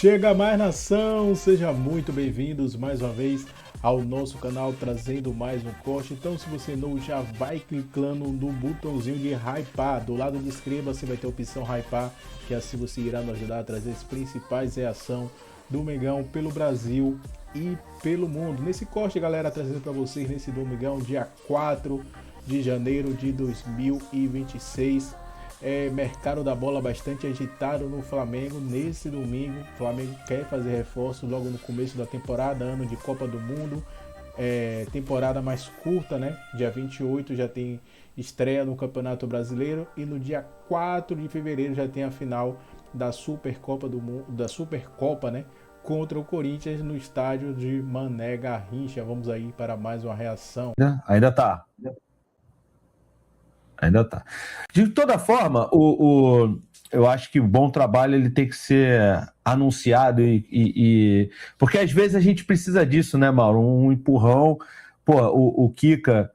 Chega mais, nação, sejam muito bem-vindos mais uma vez ao nosso canal, trazendo mais um corte. Então, se você não, já vai clicando no botãozinho de hypar. Do lado de inscreva, você vai ter a opção hypar, que assim você irá nos ajudar a trazer as principais reações do Mengão pelo Brasil e pelo mundo. Nesse corte, galera, trazendo para vocês nesse domingão, dia 4 de janeiro de 2026. Mercado da bola bastante agitado no Flamengo nesse domingo. O Flamengo quer fazer reforço logo no começo da temporada, ano de Copa do Mundo, temporada mais curta, né? Dia 28 já tem estreia no Campeonato Brasileiro e no dia 4 de fevereiro já tem a final da Supercopa do Mundo, da Supercopa, né? Contra o Corinthians no estádio de Mané Garrincha. Vamos aí para mais uma reação. Ainda tá. De toda forma, eu acho que o bom trabalho ele tem que ser anunciado porque às vezes a gente precisa disso, né, Mauro? Um empurrão. Pô, o Kika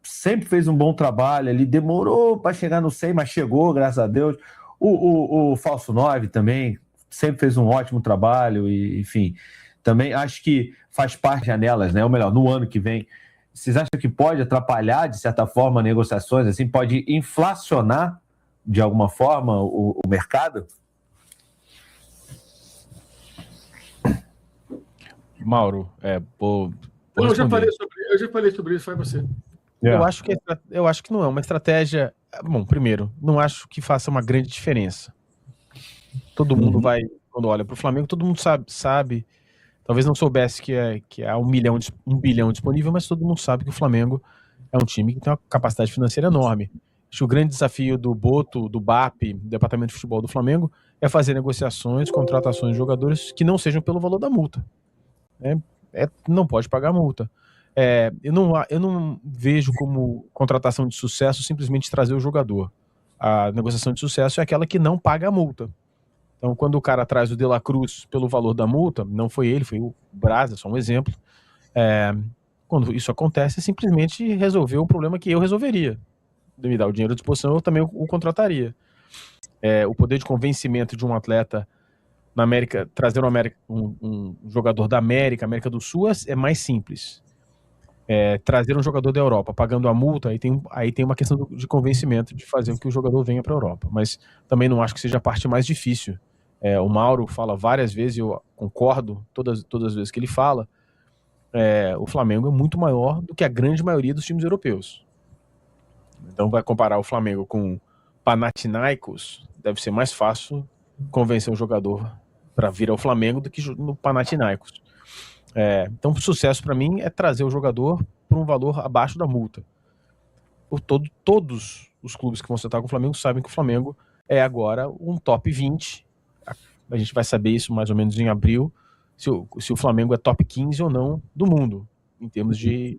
sempre fez um bom trabalho, ele demorou para chegar no 100, mas chegou, graças a Deus. O Falso 9 também sempre fez um ótimo trabalho e, enfim, também acho que faz parte de janelas, né? Ou melhor, no ano que vem. Vocês acham que pode atrapalhar, de certa forma, negociações? Assim, pode inflacionar, de alguma forma, o mercado? Mauro, eu já falei sobre isso, foi você. Eu acho que não é uma estratégia... Bom, primeiro, não acho que faça uma grande diferença. Todo mundo vai, quando olha para o Flamengo, todo mundo sabe... Talvez não soubesse que há 1 bilhão disponível, mas todo mundo sabe que o Flamengo é um time que tem uma capacidade financeira enorme. Acho que o grande desafio do Boto, do BAP, do Departamento de Futebol do Flamengo, é fazer negociações, contratações de jogadores que não sejam pelo valor da multa. Não pode pagar a multa. Eu não vejo como contratação de sucesso simplesmente trazer o jogador. A negociação de sucesso é aquela que não paga a multa. Então, quando o cara traz o De La Cruz pelo valor da multa, não foi ele, foi o Braz, é só um exemplo. Quando isso acontece, é simplesmente resolver o problema que eu resolveria. Me dar o dinheiro à disposição, eu também o contrataria. O poder de convencimento de um atleta na América, trazer um jogador da América do Sul é mais simples. Trazer um jogador da Europa pagando a multa, aí tem uma questão de convencimento de fazer com que o jogador venha para a Europa. Mas também não acho que seja a parte mais difícil. O Mauro fala várias vezes, eu concordo todas as vezes que ele fala, o Flamengo é muito maior do que a grande maioria dos times europeus. Então vai comparar o Flamengo com Panathinaikos, deve ser mais fácil convencer um jogador para vir ao Flamengo do que no Panathinaikos. Então o sucesso para mim é trazer o jogador por um valor abaixo da multa. Todos os clubes que vão sentar com o Flamengo sabem que o Flamengo é agora um top 20. A gente vai saber isso mais ou menos em abril, se o Flamengo é top 15 ou não do mundo, em termos de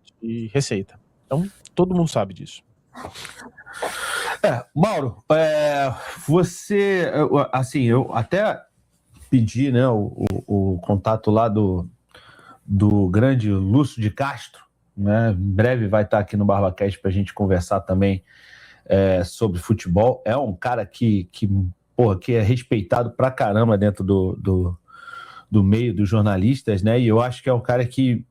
receita. Então, todo mundo sabe disso. Mauro, você, assim, eu até pedi, né, o contato lá do grande Lúcio de Castro, né? Em breve vai estar aqui no BarbaCast para a gente conversar também sobre futebol. É um cara que é respeitado pra caramba dentro do meio dos jornalistas, né? E eu acho que é um cara que...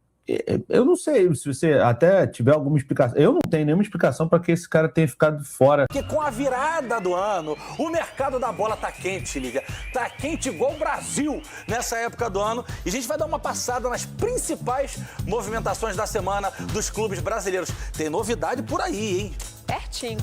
Eu não sei se você até tiver alguma explicação. Eu não tenho nenhuma explicação para que esse cara tenha ficado fora. Porque com a virada do ano, o mercado da bola tá quente, liga. Tá quente igual o Brasil nessa época do ano. E a gente vai dar uma passada nas principais movimentações da semana dos clubes brasileiros. Tem novidade por aí, hein? Pertinho.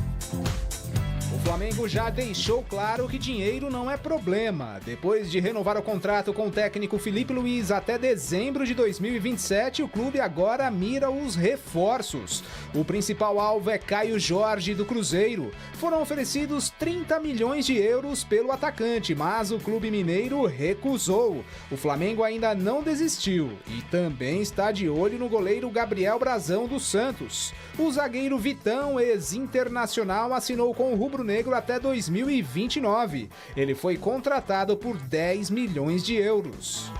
O Flamengo já deixou claro que dinheiro não é problema. Depois de renovar o contrato com o técnico Felipe Luiz até dezembro de 2027, o clube agora mira os reforços. O principal alvo é Caio Jorge, do Cruzeiro. Foram oferecidos 30 milhões de euros pelo atacante, mas o clube mineiro recusou. O Flamengo ainda não desistiu e também está de olho no goleiro Gabriel Brazão do Santos. O zagueiro Vitão, ex-internacional, assinou com o rubro-negro até 2029. Ele foi contratado por 10 milhões de euros.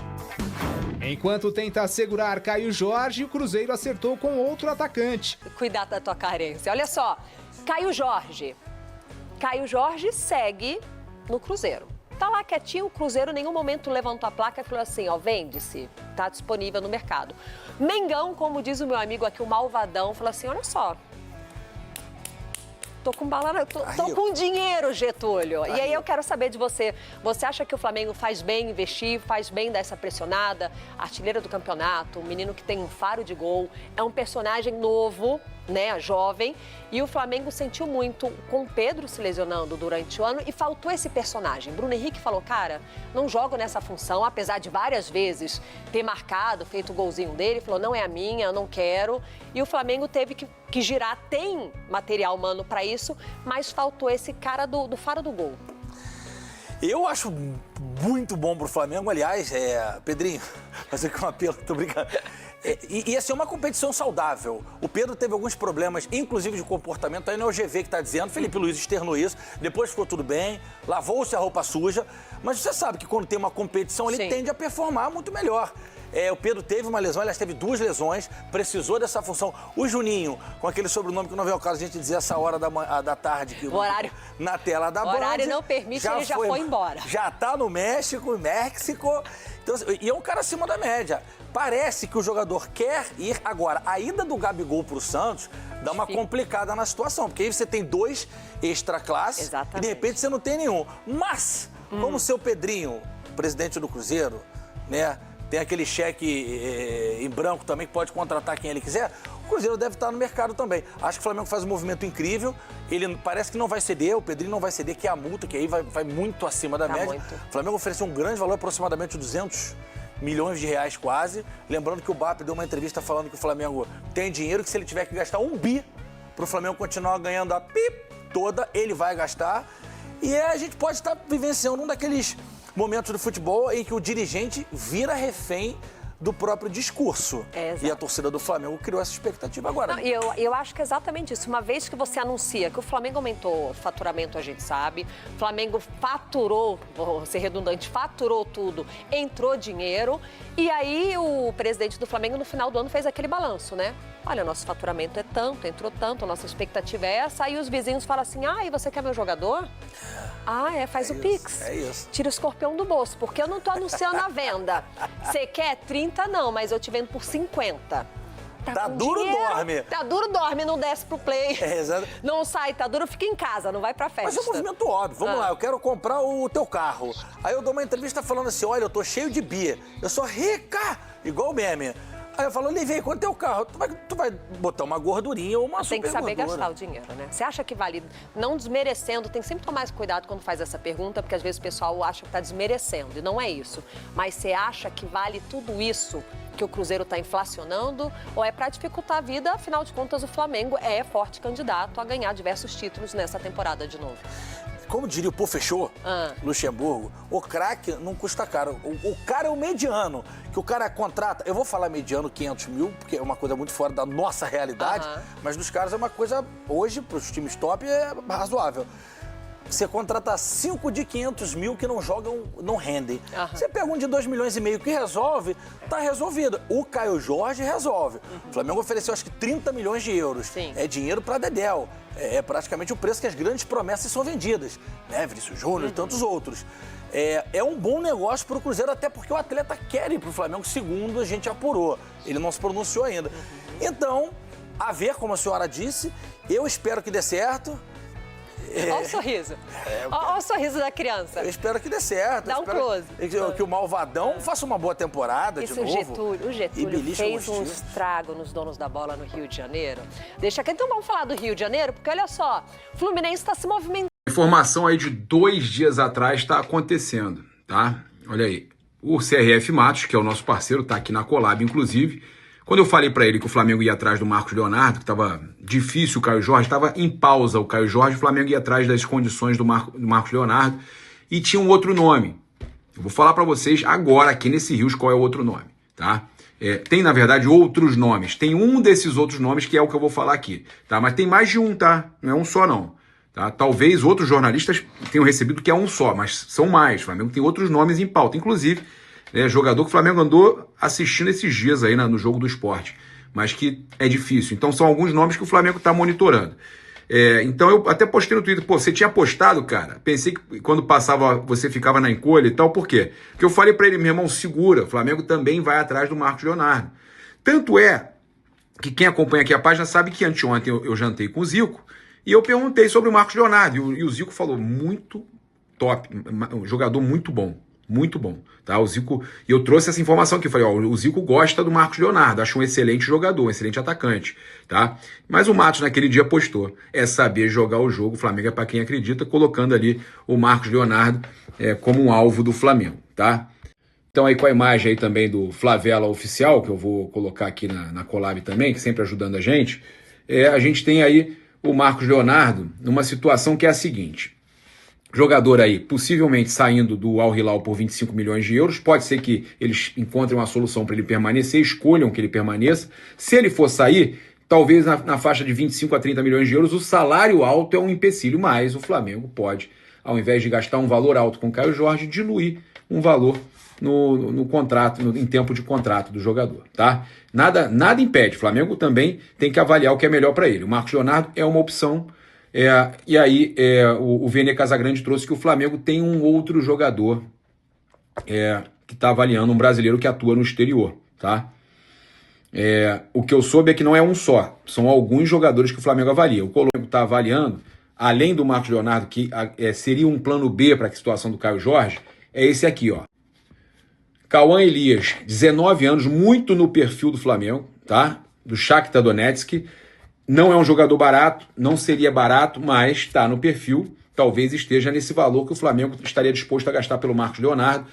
Enquanto tenta assegurar Caio Jorge, o Cruzeiro acertou com outro atacante. Cuidado da tua carência. Olha só, Caio Jorge. Caio Jorge segue no Cruzeiro. Tá lá quietinho, o Cruzeiro em nenhum momento levantou a placa e falou assim, ó, vende-se, tá disponível no mercado. Mengão, como diz o meu amigo aqui, o Malvadão, falou assim, olha só, tô com bala, tô com dinheiro, Getúlio. E aí eu quero saber de você. Você acha que o Flamengo faz bem investir, faz bem dar essa pressionada? Artilheira do campeonato, um menino que tem um faro de gol, é um personagem novo, né, jovem. E o Flamengo sentiu muito com o Pedro se lesionando durante o ano e faltou esse personagem. Bruno Henrique falou, cara, não jogo nessa função, apesar de várias vezes ter marcado, feito o golzinho dele, falou, não é a minha, eu não quero. E o Flamengo teve que girar, tem material humano para isso, mas faltou esse cara do faro do gol. Eu acho muito bom pro Flamengo, aliás, Pedrinho, fazer com um apelo, tô brincando. Ia ser uma competição saudável. O Pedro teve alguns problemas, inclusive de comportamento, aí não é o GV que tá dizendo, Felipe Luiz externou isso, depois ficou tudo bem, lavou-se a roupa suja, mas você sabe que quando tem uma competição, ele tende a performar muito melhor. O Pedro teve uma lesão, aliás, teve 2 lesões, precisou dessa função. O Juninho, com aquele sobrenome que não veio ao caso a gente dizer essa hora da tarde, que o horário na tela da Band. O horário não permite, ele já foi embora. Já tá no México. Então, e é um cara acima da média. Parece que o jogador quer ir agora. A ida do Gabigol pro Santos dá uma complicada na situação, porque aí você tem 2 extra classes e de repente você não tem nenhum. Mas, como o seu Pedrinho, presidente do Cruzeiro, né, tem aquele cheque em branco também que pode contratar quem ele quiser, o Cruzeiro deve estar no mercado também. Acho que o Flamengo faz um movimento incrível, ele parece que não vai ceder, o Pedrinho não vai ceder, que é a multa, que aí vai muito acima da média. Muito. O Flamengo ofereceu um grande valor, aproximadamente 200 milhões de reais quase. Lembrando que o BAP deu uma entrevista falando que o Flamengo tem dinheiro, que se ele tiver que gastar 1 bi para o Flamengo continuar ganhando a pip toda, ele vai gastar. E a gente pode estar vivenciando um daqueles momentos do futebol em que o dirigente vira refém do próprio discurso. E a torcida do Flamengo criou essa expectativa agora. Não, eu acho que é exatamente isso. Uma vez que você anuncia que o Flamengo aumentou o faturamento, a gente sabe, o Flamengo faturou, vou ser redundante, faturou tudo, entrou dinheiro, e aí o presidente do Flamengo no final do ano fez aquele balanço, né? Olha, nosso faturamento é tanto, entrou tanto, a nossa expectativa é essa, aí os vizinhos falam assim, e você quer meu jogador? Faz o Pix. É isso. Tira o escorpião do bolso, porque eu não tô anunciando a venda. Você quer 30? Não, mas eu te vendo por 50. Tá duro, dinheiro, dorme. Tá duro, dorme, não desce pro play. Exato. Não sai, tá duro, fica em casa, não vai pra festa. Mas é um movimento óbvio. Vamos lá, eu quero comprar o teu carro. Aí eu dou uma entrevista falando assim, olha, eu tô cheio de bia, eu sou rica, igual o meme. Aí eu falo, Olivei, quanto é o carro? Tu vai botar uma gordurinha ou uma super gordura. Tem que saber gastar o dinheiro, né? Você acha que vale, não desmerecendo, tem que sempre tomar mais cuidado quando faz essa pergunta, porque às vezes o pessoal acha que tá desmerecendo, e não é isso. Mas você acha que vale tudo isso que o Cruzeiro tá inflacionando, ou é para dificultar a vida? Afinal de contas, o Flamengo é forte candidato a ganhar diversos títulos nessa temporada de novo. Como diria o Pô Fechou, Luxemburgo, o craque não custa caro. O cara é o mediano, que o cara contrata. Eu vou falar mediano 500 mil, porque é uma coisa muito fora da nossa realidade, mas dos caras é uma coisa, hoje, para os times top, é razoável. Você contrata 5 de 500 mil que não jogam, não rendem. Você pega um de 2,5 milhões que resolve, tá resolvido. O Caio Jorge resolve. O Flamengo ofereceu acho que 30 milhões de euros. Sim. É dinheiro para Dedéu. É praticamente o preço que as grandes promessas são vendidas. Né? Vinícius Júnior e tantos outros. É um bom negócio para o Cruzeiro, até porque o atleta quer ir para o Flamengo, segundo a gente apurou. Ele não se pronunciou ainda. Então, a ver, como a senhora disse, eu espero que dê certo. Olha o sorriso. Olha o sorriso da criança. Eu espero que dê certo. Dá um close. Que o Malvadão faça uma boa temporada de novo. O Getúlio fez um estrago nos donos da bola no Rio de Janeiro. Deixa aqui, então vamos falar do Rio de Janeiro, porque olha só, o Fluminense está se movimentando. Informação aí de 2 dias atrás está acontecendo, tá? Olha aí. O CRF Matos, que é o nosso parceiro, tá aqui na Collab, inclusive. Quando eu falei para ele que o Flamengo ia atrás do Marcos Leonardo, que estava difícil o Caio Jorge, estava em pausa o Caio Jorge, o Flamengo ia atrás das condições do Marcos Leonardo e tinha um outro nome. Eu vou falar para vocês agora, aqui nesse Rios, qual é o outro nome, tá? Tem, na verdade, outros nomes. Tem um desses outros nomes que é o que eu vou falar aqui, tá? Mas tem mais de um, tá? Não é um só, não. Tá? Talvez outros jornalistas tenham recebido que é um só, mas são mais. O Flamengo tem outros nomes em pauta, inclusive... jogador que o Flamengo andou assistindo esses dias aí no jogo do Sport, mas que é difícil. Então são alguns nomes que o Flamengo está monitorando. Então eu até postei no Twitter, pô, você tinha apostado, cara? Pensei que quando passava você ficava na encolha e tal, por quê? Porque eu falei pra ele, meu irmão, segura, o Flamengo também vai atrás do Marcos Leonardo. Tanto é que quem acompanha aqui a página sabe que anteontem eu jantei com o Zico e eu perguntei sobre o Marcos Leonardo e o Zico falou muito top, um jogador muito bom. Muito bom, tá? O Zico, e eu trouxe essa informação aqui, falei, ó, o Zico gosta do Marcos Leonardo, acha um excelente jogador, um excelente atacante, tá? Mas o Matos naquele dia postou, é saber jogar o jogo, o Flamengo é para quem acredita, colocando ali o Marcos Leonardo como um alvo do Flamengo, tá? Então aí com a imagem aí também do Flavela Oficial, que eu vou colocar aqui na collab também, que sempre ajudando a gente tem aí o Marcos Leonardo numa situação que é a seguinte: jogador aí, possivelmente saindo do Al Hilal por 25 milhões de euros, pode ser que eles encontrem uma solução para ele permanecer, escolham que ele permaneça. Se ele for sair, talvez na faixa de 25 a 30 milhões de euros, o salário alto é um empecilho, mas o Flamengo pode, ao invés de gastar um valor alto com o Caio Jorge, diluir um valor no contrato, em tempo de contrato do jogador, tá? Nada impede, o Flamengo também tem que avaliar o que é melhor para ele. O Marcos Leonardo é uma opção. E aí o Vene Casagrande trouxe que o Flamengo tem um outro jogador que está avaliando, um brasileiro que atua no exterior, tá? O que eu soube é que não é um só, são alguns jogadores que o Flamengo avalia. O Colombo está avaliando, além do Marcos Leonardo, que seria um plano B para a situação do Caio Jorge, é esse aqui, ó. Cauã Elias, 19 anos, muito no perfil do Flamengo, tá? Do Shakhtar Donetsk. Não é um jogador barato, não seria barato, mas está no perfil, talvez esteja nesse valor que o Flamengo estaria disposto a gastar pelo Marcos Leonardo,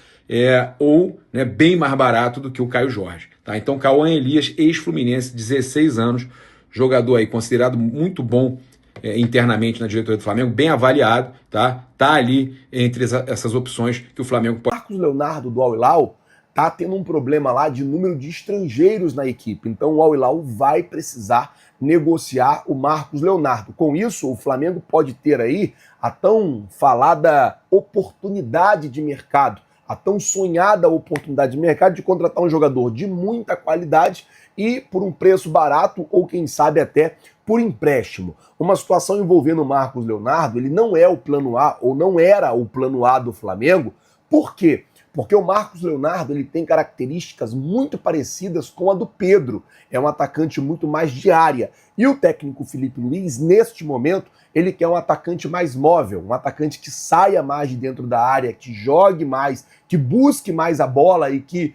ou bem mais barato do que o Caio Jorge. Tá? Então, Cauã Elias, ex-Fluminense, 16 anos, jogador aí considerado muito bom internamente na diretoria do Flamengo, bem avaliado, tá ali entre essas opções que o Flamengo pode... Marcos Leonardo do Al Hilal tá tendo um problema lá de número de estrangeiros na equipe, então o Al Hilal vai precisar negociar o Marcos Leonardo. Com isso, o Flamengo pode ter aí a tão falada oportunidade de mercado, a tão sonhada oportunidade de mercado de contratar um jogador de muita qualidade e por um preço barato ou quem sabe até por empréstimo. Uma situação envolvendo o Marcos Leonardo, ele não é o plano A ou não era o plano A do Flamengo. Por quê? Porque o Marcos Leonardo ele tem características muito parecidas com a do Pedro. É um atacante muito mais de área. E o técnico Filipe Luiz, neste momento, ele quer um atacante mais móvel, um atacante que saia mais de dentro da área, que jogue mais, que busque mais a bola e que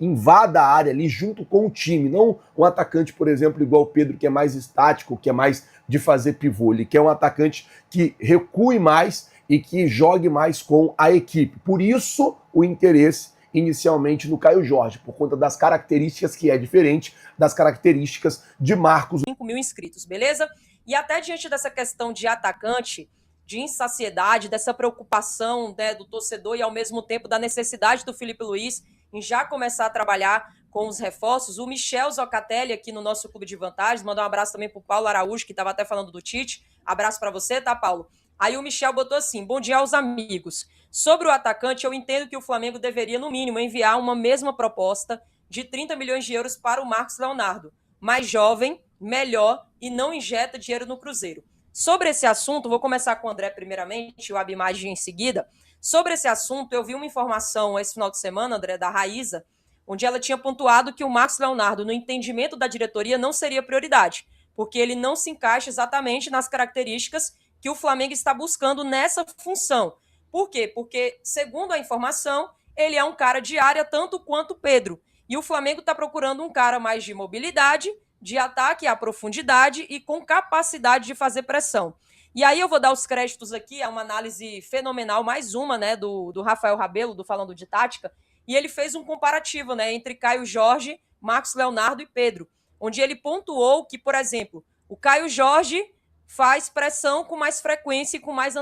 invada a área ali junto com o time. Não um atacante, por exemplo, igual o Pedro, que é mais estático, que é mais de fazer pivô. Ele quer um atacante que recue mais e que jogue mais com a equipe. Por isso, o interesse inicialmente no Caio Jorge, por conta das características que é diferente das características de Marcos. 5 mil inscritos, beleza? E até diante dessa questão de atacante, de insaciedade, dessa preocupação do torcedor e ao mesmo tempo da necessidade do Filipe Luiz em já começar a trabalhar com os reforços, o Michel Zocatelli aqui no nosso Clube de Vantagens, mandou um abraço também pro Paulo Araújo, que estava até falando do Tite. Abraço para você, tá, Paulo? Aí o Michel botou assim: bom dia aos amigos. Sobre o atacante, eu entendo que o Flamengo deveria, no mínimo, enviar uma mesma proposta de 30 milhões de euros para o Marcos Leonardo. Mais jovem, melhor e não injeta dinheiro no Cruzeiro. Sobre esse assunto, vou começar com o André primeiramente, o Abimagem em seguida. Sobre esse assunto, eu vi uma informação esse final de semana, André, da Raíza, onde ela tinha pontuado que o Marcos Leonardo, no entendimento da diretoria, não seria prioridade, porque ele não se encaixa exatamente nas características que o Flamengo está buscando nessa função. Por quê? Porque, segundo a informação, ele é um cara de área tanto quanto o Pedro. E o Flamengo está procurando um cara mais de mobilidade, de ataque à profundidade e com capacidade de fazer pressão. E aí eu vou dar os créditos aqui a uma análise fenomenal, mais uma, do Rafael Rabelo, do Falando de Tática, e ele fez um comparativo, entre Caio Jorge, Marcos Leonardo e Pedro, onde ele pontuou que, por exemplo, o Caio Jorge faz pressão com mais frequência e com mais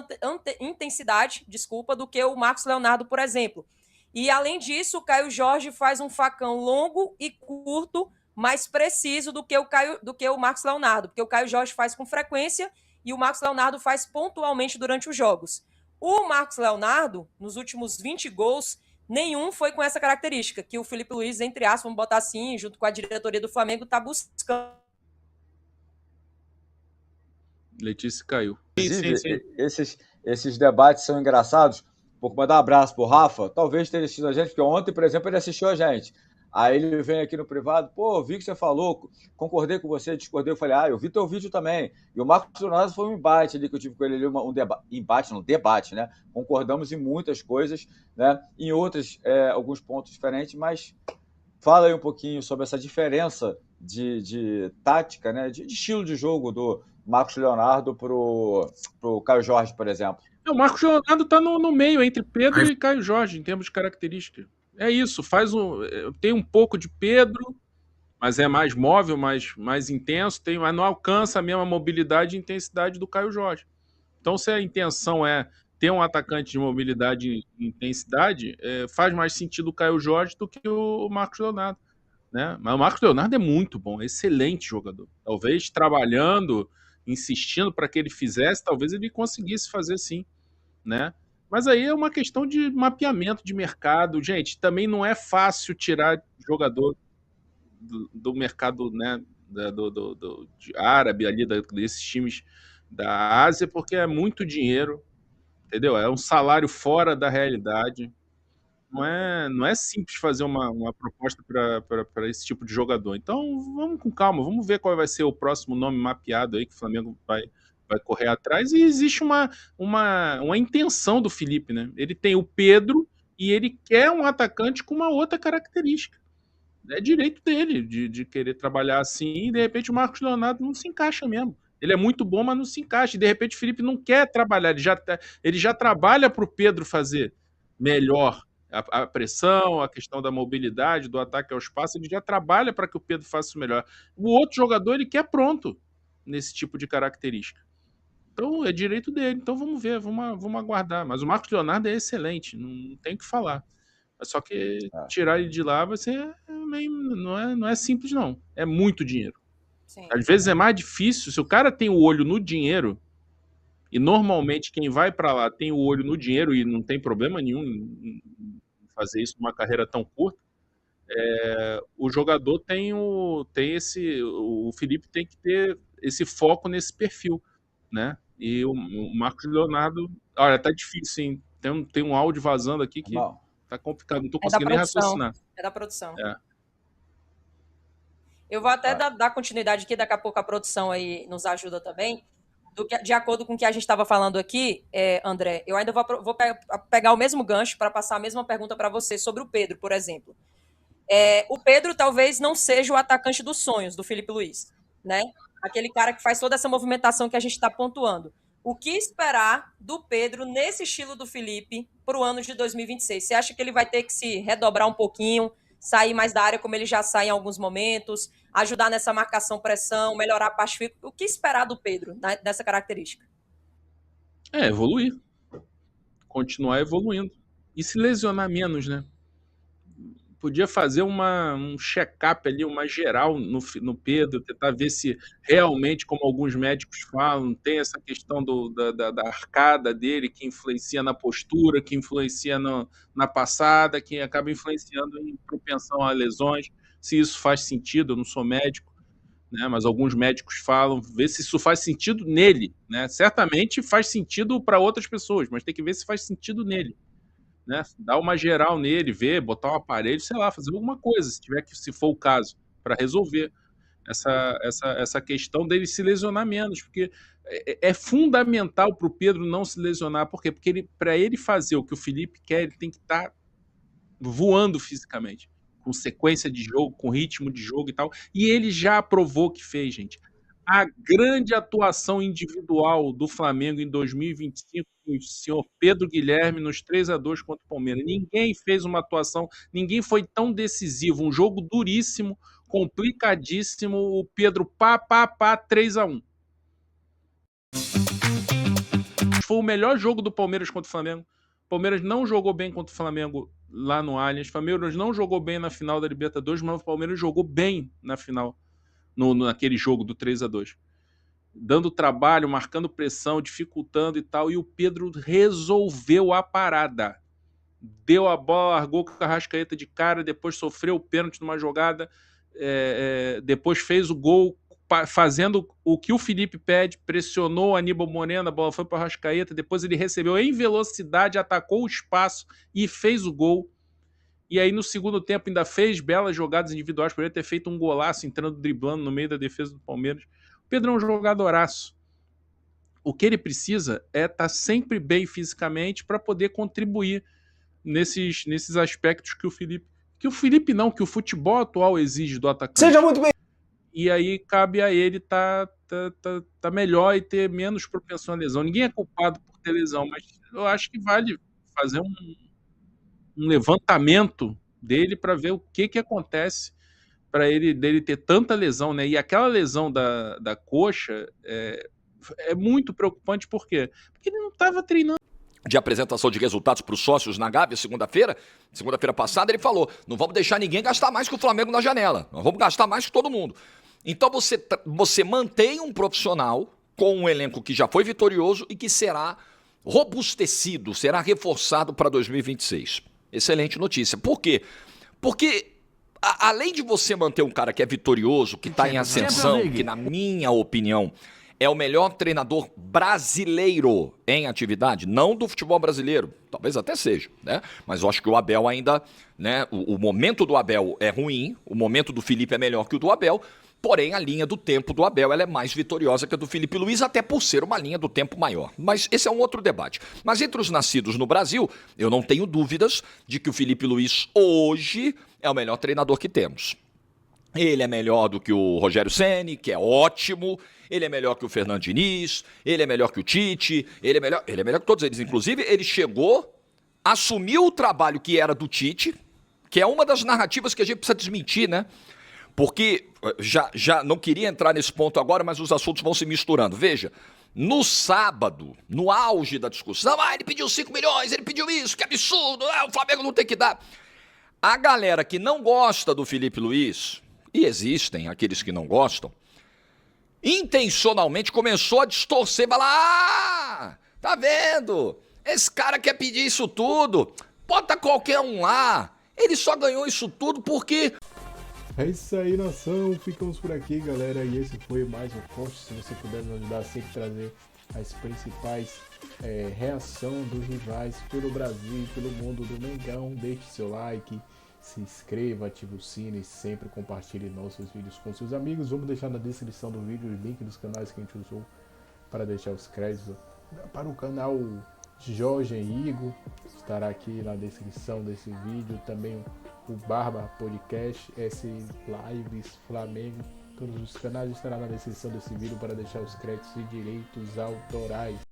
intensidade, do que o Marcos Leonardo, por exemplo. E, além disso, o Caio Jorge faz um facão longo e curto, mais preciso do que o Marcos Leonardo, porque o Caio Jorge faz com frequência e o Marcos Leonardo faz pontualmente durante os jogos. O Marcos Leonardo, nos últimos 20 gols, nenhum foi com essa característica, que o Filipe Luiz, entre aspas, vamos botar assim, junto com a diretoria do Flamengo, está buscando Letícia caiu. Inclusive, esses debates são engraçados. Vou mandar um abraço pro Rafa. Talvez tenha assistido a gente, porque ontem, por exemplo, ele assistiu a gente. Aí ele vem aqui no privado, pô, vi que você falou, concordei com você, discordei. Eu falei, eu vi teu vídeo também. E o Marcos Leonardo foi um embate ali que eu tive com ele ali, debate, né? Concordamos em muitas coisas, né? Em outras, alguns pontos diferentes, mas fala aí um pouquinho sobre essa diferença de tática, né? De estilo de jogo do Marcos Leonardo pro Caio Jorge, por exemplo. O Marcos Leonardo está no meio entre Pedro e Caio Jorge, em termos de características. É isso, tem um pouco de Pedro, mas é mais móvel, mais intenso, mas não alcança a mesma mobilidade e intensidade do Caio Jorge. Então, se a intenção é ter um atacante de mobilidade e intensidade, faz mais sentido o Caio Jorge do que o Marcos Leonardo, né? Mas o Marcos Leonardo é muito bom, é excelente jogador. Talvez trabalhando, insistindo para que ele fizesse, talvez ele conseguisse fazer sim, né? Mas aí é uma questão de mapeamento de mercado. Gente, também não é fácil tirar jogador do mercado, né, de árabe, ali, desses times da Ásia, porque é muito dinheiro, entendeu? É um salário fora da realidade. Não é simples fazer uma proposta para esse tipo de jogador. Então, vamos com calma, vamos ver qual vai ser o próximo nome mapeado aí que o Flamengo vai correr atrás, e existe uma intenção do Felipe, né? Ele tem o Pedro e ele quer um atacante com uma outra característica. É direito dele de querer trabalhar assim, e de repente o Marcos Leonardo não se encaixa mesmo. Ele é muito bom, mas não se encaixa. E de repente o Felipe não quer trabalhar, ele já trabalha para o Pedro fazer melhor a pressão, a questão da mobilidade, do ataque ao espaço, ele já trabalha para que o Pedro faça isso melhor. O outro jogador ele quer pronto nesse tipo de característica. Então, é direito dele. Então, vamos ver, vamos aguardar. Mas o Marcos Leonardo é excelente, não tem o que falar. Só que tirar ele de lá vai ser não é simples, não. É muito dinheiro. Sim. Às vezes é mais difícil. Se o cara tem o olho no dinheiro, e normalmente quem vai para lá tem o olho no dinheiro e não tem problema nenhum em fazer isso numa carreira tão curta, o jogador o Felipe tem que ter esse foco nesse perfil, né? E o Marcos Leonardo, olha, tá difícil, hein? Tem um áudio vazando aqui que tá complicado, não tô conseguindo nem raciocinar. É da produção. Eu vou até dar continuidade aqui, daqui a pouco a produção aí nos ajuda também. De acordo com o que a gente estava falando aqui, André, eu ainda vou pegar o mesmo gancho para passar a mesma pergunta para você sobre o Pedro, por exemplo. O Pedro talvez não seja o atacante dos sonhos do Felipe Luiz, né? Aquele cara que faz toda essa movimentação que a gente está pontuando. O que esperar do Pedro nesse estilo do Felipe para o ano de 2026? Você acha que ele vai ter que se redobrar um pouquinho, sair mais da área como ele já sai em alguns momentos, ajudar nessa marcação-pressão, melhorar a parte física? O que esperar do Pedro nessa característica? Evoluir. Continuar evoluindo. E se lesionar menos, né? Podia fazer um check-up ali, uma geral no Pedro, tentar ver se realmente, como alguns médicos falam, tem essa questão da arcada dele, que influencia na postura, que influencia na passada, que acaba influenciando em propensão a lesões. Se isso faz sentido, eu não sou médico, né, mas alguns médicos falam, ver se isso faz sentido nele, né? Certamente faz sentido para outras pessoas, mas tem que ver se faz sentido nele. Né? Dar uma geral nele, ver, botar um aparelho, sei lá, fazer alguma coisa, se for o caso, para resolver essa questão dele se lesionar menos, porque é fundamental para o Pedro não se lesionar. Por quê? Porque para ele fazer o que o Felipe quer, ele tem que estar voando fisicamente, com sequência de jogo, com ritmo de jogo e tal, e ele já provou que fez, gente. A grande atuação individual do Flamengo em 2025, o senhor Pedro Guilherme nos 3-2 contra o Palmeiras. Ninguém fez uma atuação, ninguém foi tão decisivo. Um jogo duríssimo, complicadíssimo. O Pedro 3-1. Foi o melhor jogo do Palmeiras contra o Flamengo. O Palmeiras não jogou bem contra o Flamengo lá no Allianz. O Palmeiras não jogou bem na final da Libertadores, mas o Palmeiras jogou bem na final. Naquele jogo do 3-2, dando trabalho, marcando pressão, dificultando e tal, e o Pedro resolveu a parada, deu a bola, largou com a Arrascaeta de cara, depois sofreu o pênalti numa jogada, depois fez o gol fazendo o que o Felipe pede, pressionou o Aníbal Moreno, a bola foi para o Arrascaeta, depois ele recebeu em velocidade, atacou o espaço e fez o gol. E aí no segundo tempo ainda fez belas jogadas individuais, poderia ter feito um golaço entrando, driblando no meio da defesa do Palmeiras. O Pedro é um jogadoraço. O que ele precisa é estar sempre bem fisicamente para poder contribuir nesses aspectos que o Felipe... Que o Felipe não, que o futebol atual exige do atacante. Seja muito bem. E aí cabe a ele tá melhor e ter menos propensão à lesão. Ninguém é culpado por ter lesão, mas eu acho que vale fazer um levantamento dele para ver o que acontece para dele ter tanta lesão, né? E aquela lesão da coxa é muito preocupante, por quê? Porque ele não estava treinando. De apresentação de resultados para os sócios na Gávea, segunda-feira passada, ele falou, não vamos deixar ninguém gastar mais que o Flamengo na janela, nós vamos gastar mais que todo mundo. Então você mantém um profissional com um elenco que já foi vitorioso e que será robustecido, será reforçado para 2026. Excelente notícia. Por quê? Porque além de você manter um cara que é vitorioso, que está em ascensão, que na minha opinião é o melhor treinador brasileiro em atividade, não do futebol brasileiro, talvez até seja, né? Mas eu acho que o Abel ainda, né? O momento do Abel é ruim, o momento do Felipe é melhor que o do Abel, porém a linha do tempo do Abel ela é mais vitoriosa que a do Felipe Luiz, até por ser uma linha do tempo maior. Mas esse é um outro debate. Mas entre os nascidos no Brasil, eu não tenho dúvidas de que o Felipe Luiz hoje é o melhor treinador que temos. Ele é melhor do que o Rogério Ceni, que é ótimo. Ele é melhor que o Fernando Diniz. Ele é melhor que o Tite. Ele é melhor que todos eles. Inclusive, ele chegou, assumiu o trabalho que era do Tite, que é uma das narrativas que a gente precisa desmentir, né? Porque já não queria entrar nesse ponto agora, mas os assuntos vão se misturando. Veja, no sábado, no auge da discussão, ele pediu 5 milhões, ele pediu isso, que absurdo, o Flamengo não tem que dar. A galera que não gosta do Felipe Luiz, e existem aqueles que não gostam, intencionalmente começou a distorcer, falar, tá vendo? Esse cara quer pedir isso tudo, bota qualquer um lá, ele só ganhou isso tudo porque... É isso aí, nação, ficamos por aqui, galera, e esse foi mais um corte. Se você puder nos ajudar a sempre trazer as principais reações dos rivais pelo Brasil e pelo mundo do Mengão, deixe seu like, se inscreva, ative o sino e sempre compartilhe nossos vídeos com seus amigos. Vamos deixar na descrição do vídeo o link dos canais que a gente usou para deixar os créditos para o canal Jorge Henrigo, estará aqui na descrição desse vídeo, também o Barba Podcast, S Lives Flamengo, todos os canais estarão na descrição desse vídeo para deixar os créditos e direitos autorais.